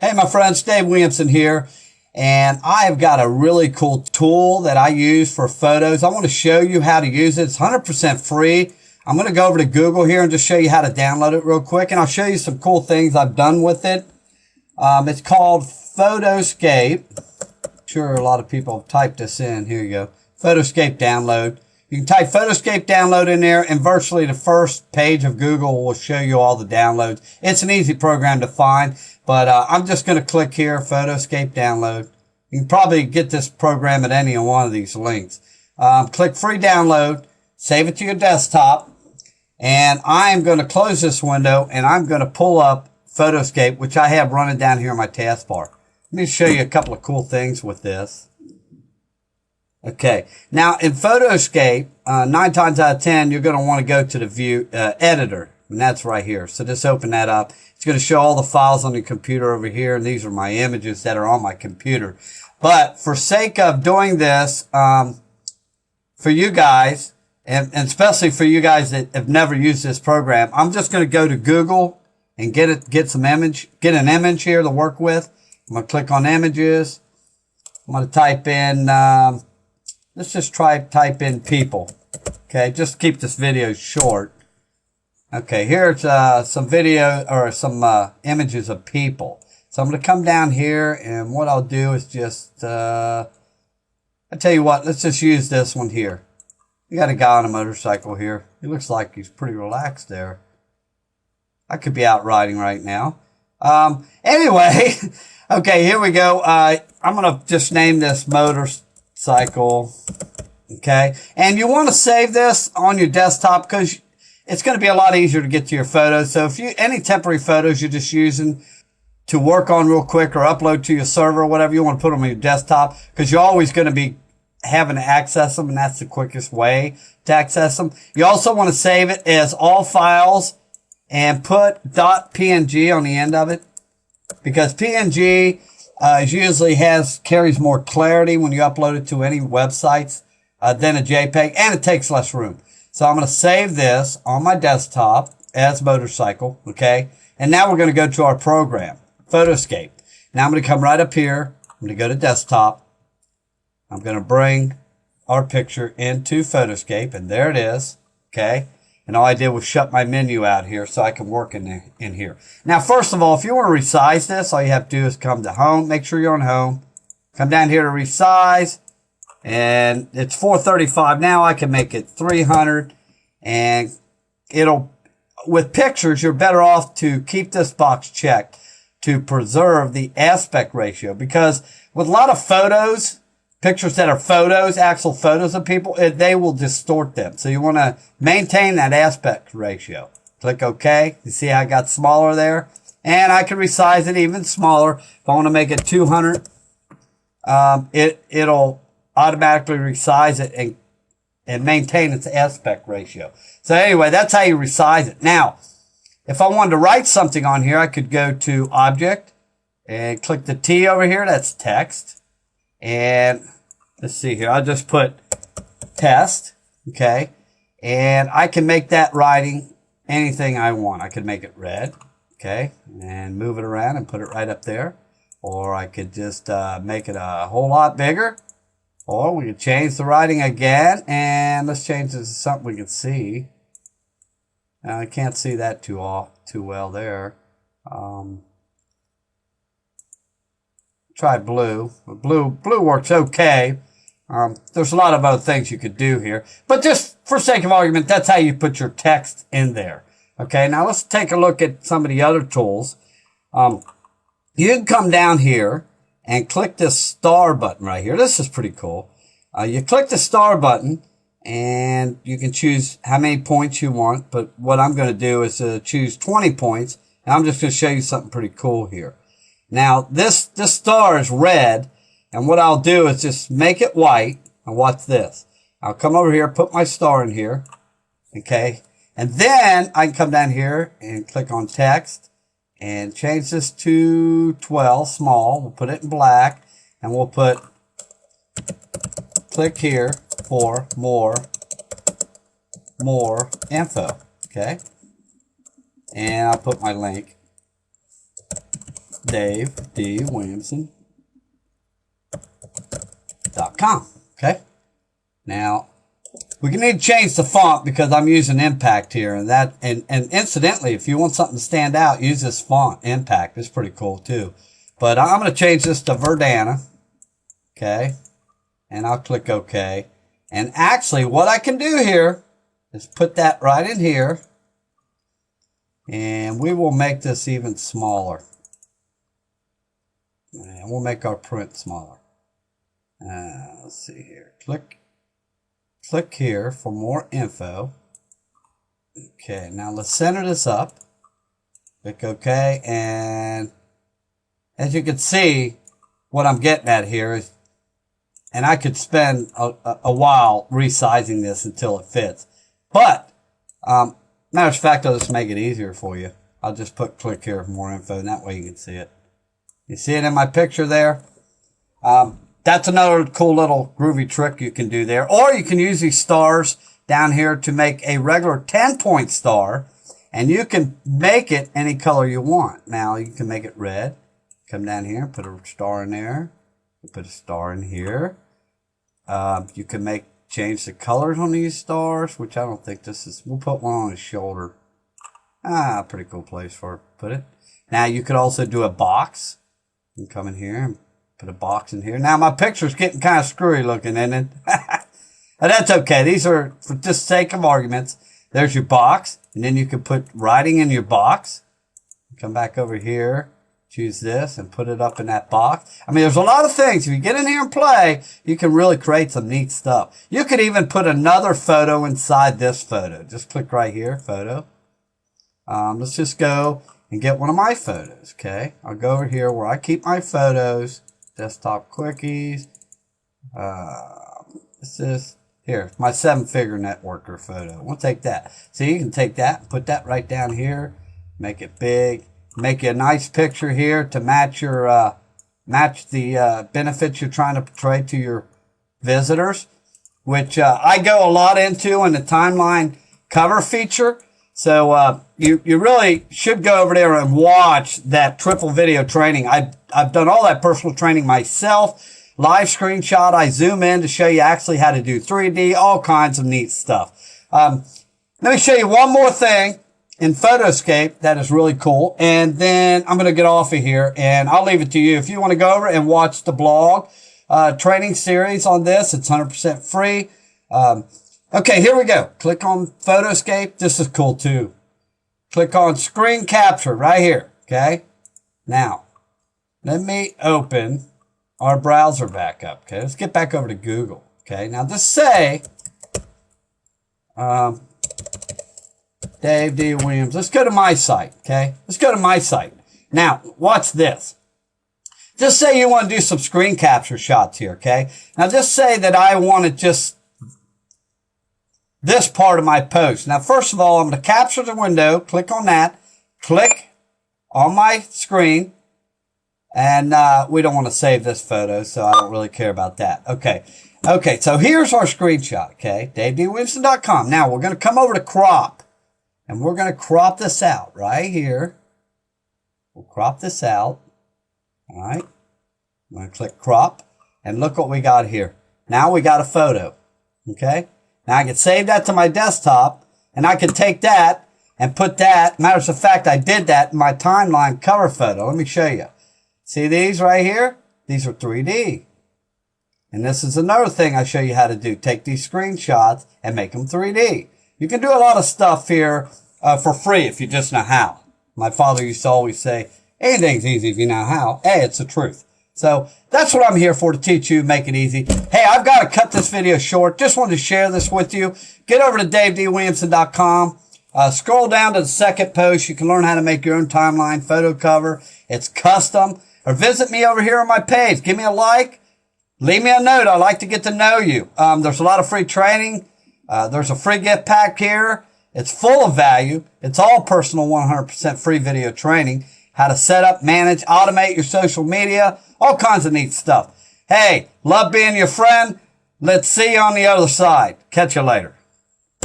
Hey my friends, Dave Williamson here, and I have got a really cool tool that I use for photos. I want to show you how to use it. It's 100% free. I'm going to go over to Google here and just show you how to download it real quick, and I'll show you some cool things I've done with it. It's called Photoscape. I'm sure a lot of people have typed this in. Here you go. Photoscape download. You can type Photoscape download in there, and virtually the first page of Google will show you all the downloads. It's an easy program to find, but I'm just going to click here, Photoscape download. You can probably get this program at any one of these links. Click free download, save it to your desktop, and I'm going to close this window, and I'm going to pull up Photoscape, which I have running down here in my taskbar. Let me show you a couple of cool things with this. Okay, now in Photoscape, 9 times out of 10, you're going to want to go to the view editor, and that's right here. So just open that up. It's going to show all the files on your computer over here, and these are my images that are on my computer. But for sake of doing this, for you guys, and especially for you guys that have never used this program, I'm just going to go to Google and get an image here to work with. I'm going to click on images. I'm going to type in, let's just type in people. Okay, just keep this video short. Okay, here's some video or some images of people. So I'm going to come down here, and what I'll do is just, I tell you what, let's just use this one here. You got a guy on a motorcycle here. He looks like he's pretty relaxed there. I could be out riding right now. Anyway, okay, here we go. I'm going to just name this motorcycle. Okay, and you want to save this on your desktop because it's going to be a lot easier to get to your photos. So if any temporary photos you're just using to work on real quick or upload to your server or whatever, you want to put them on your desktop because you're always going to be having to access them, and that's the quickest way to access them. You also want to save it as all files and put .png on the end of it because PNG usually carries more clarity when you upload it to any websites than a JPEG, and it takes less room. So I'm going to save this on my desktop as motorcycle, okay? And now we're going to go to our program, Photoscape. Now I'm going to come right up here. I'm going to go to desktop. I'm going to bring our picture into Photoscape, and there it is, okay? And all I did was shut my menu out here so I can work in here. Now, first of all, if you want to resize this, all you have to do is come to home. Make sure you're on home. Come down here to resize. And it's 435 now. I can make it 300, and with pictures, you're better off to keep this box checked to preserve the aspect ratio, because with a lot of photos, pictures that are photos, actual photos of people, they will distort them. So you want to maintain that aspect ratio. Click OK. You see how I got smaller there? And I can resize it even smaller. If I want to make it 200, it'll automatically resize it and maintain its aspect ratio. So anyway, that's how you resize it. Now, if I wanted to write something on here, I could go to Object and click the T over here. That's text. And let's see here. I'll just put test. Okay. And I can make that writing anything I want. I could make it red. Okay. And move it around and put it right up there. Or I could just make it a whole lot bigger. Or we could change the writing again, and let's change this to something we can see. Now, I can't see that too well there. Try blue. Blue works okay. There's a lot of other things you could do here, but just for sake of argument, that's how you put your text in there. Okay, now let's take a look at some of the other tools. You can come down here and click this star button right here. This is pretty cool. You click the star button, and you can choose how many points you want. But what I'm going to do is choose 20 points. And I'm just going to show you something pretty cool here. Now, this star is red. And what I'll do is just make it white. And watch this. I'll come over here, put my star in here. Okay. And then I can come down here and click on text. And change this to 12, small. We'll put it in black. And we'll click here for more info. Okay. And I'll put my link. davedwilliamson.com. Okay. Now, we need to change the font because I'm using Impact here, and incidentally, if you want something to stand out, use this font, Impact. It's pretty cool too. But I'm going to change this to Verdana. Okay. And I'll click OK. And actually, what I can do here is put that right in here. And we will make this even smaller. And we'll make our print smaller. Let's see here. Click here for more info. Okay, now let's center this up. Click OK. And as you can see, what I'm getting at here is, and I could spend a while resizing this until it fits. But, matter of fact, I'll just make it easier for you. I'll just click here for more info, and that way you can see it. You see it in my picture there? That's another cool little groovy trick you can do there. Or you can use these stars down here to make a regular 10-point star, and you can make it any color you want. Now, you can make it red. Come down here and put a star in there. Put a star in here. You can change the colors on these stars, which I don't think this is. We'll put one on his shoulder. Pretty cool place for put it. Now you could also do a box. You can come in here and put a box in here. Now my picture's getting kind of screwy looking, isn't it? But that's okay. These are, for just sake of arguments, there's your box. And then you can put writing in your box. Come back over here. Choose this and put it up in that box. I mean, there's a lot of things. If you get in here and play, you can really create some neat stuff. You could even put another photo inside this photo. Just click right here, photo. Let's just go and get one of my photos, okay? I'll go over here where I keep my photos. Desktop quickies. This is, here, my 7-figure networker photo. We'll take that. So you can take that and put that right down here. Make it big. Make you a nice picture here to match your match the benefits you're trying to portray to your visitors, which I go a lot into in the timeline cover feature. So you really should go over there and watch that triple video training. I've done all that personal training myself. Live screenshot. I zoom in to show you actually how to do 3D, all kinds of neat stuff. Let me show you one more thing in Photoscape that is really cool, and then I'm going to get off of here and I'll leave it to you. If you want to go over and watch the blog training series on this, it's 100% free. Okay, here we go. Click on Photoscape. This is cool too. Click on screen capture right here. Okay. Now, let me open our browser back up. Okay. Let's get back over to Google. Okay. Now just say, Dave D. Williams. Let's go to my site. Okay. Let's go to my site. Now, watch this. Just say you want to do some screen capture shots here. Okay. Now just say that I want to just this part of my post. Now, first of all, I'm going to capture the window. Click on that. Click on my screen. And we don't want to save this photo, so I don't really care about that. Okay. Okay, so here's our screenshot, okay? davedwilliamson.com. Now, we're going to come over to crop. And we're going to crop this out right here. We'll crop this out. All right. I'm going to click crop. And look what we got here. Now we got a photo. Okay. Now I can save that to my desktop, and I can take that and put that. Matters of fact, I did that in my timeline cover photo. Let me show you. See these right here? These are 3D. And this is another thing I show you how to do. Take these screenshots and make them 3D. You can do a lot of stuff here for free if you just know how. My father used to always say, anything's easy if you know how. Hey, it's the truth. So that's what I'm here for, to teach you, make it easy. Hey, I've got to cut this video short. Just wanted to share this with you. Get over to davedwilliamson.com. Scroll down to the second post. You can learn how to make your own timeline photo cover. It's custom. Or visit me over here on my page. Give me a like. Leave me a note. I'd like to get to know you. There's a lot of free training. There's a free gift pack here. It's full of value. It's all personal, 100% free video training. How to set up, manage, automate your social media. All kinds of neat stuff. Hey, love being your friend. Let's see you on the other side. Catch you later.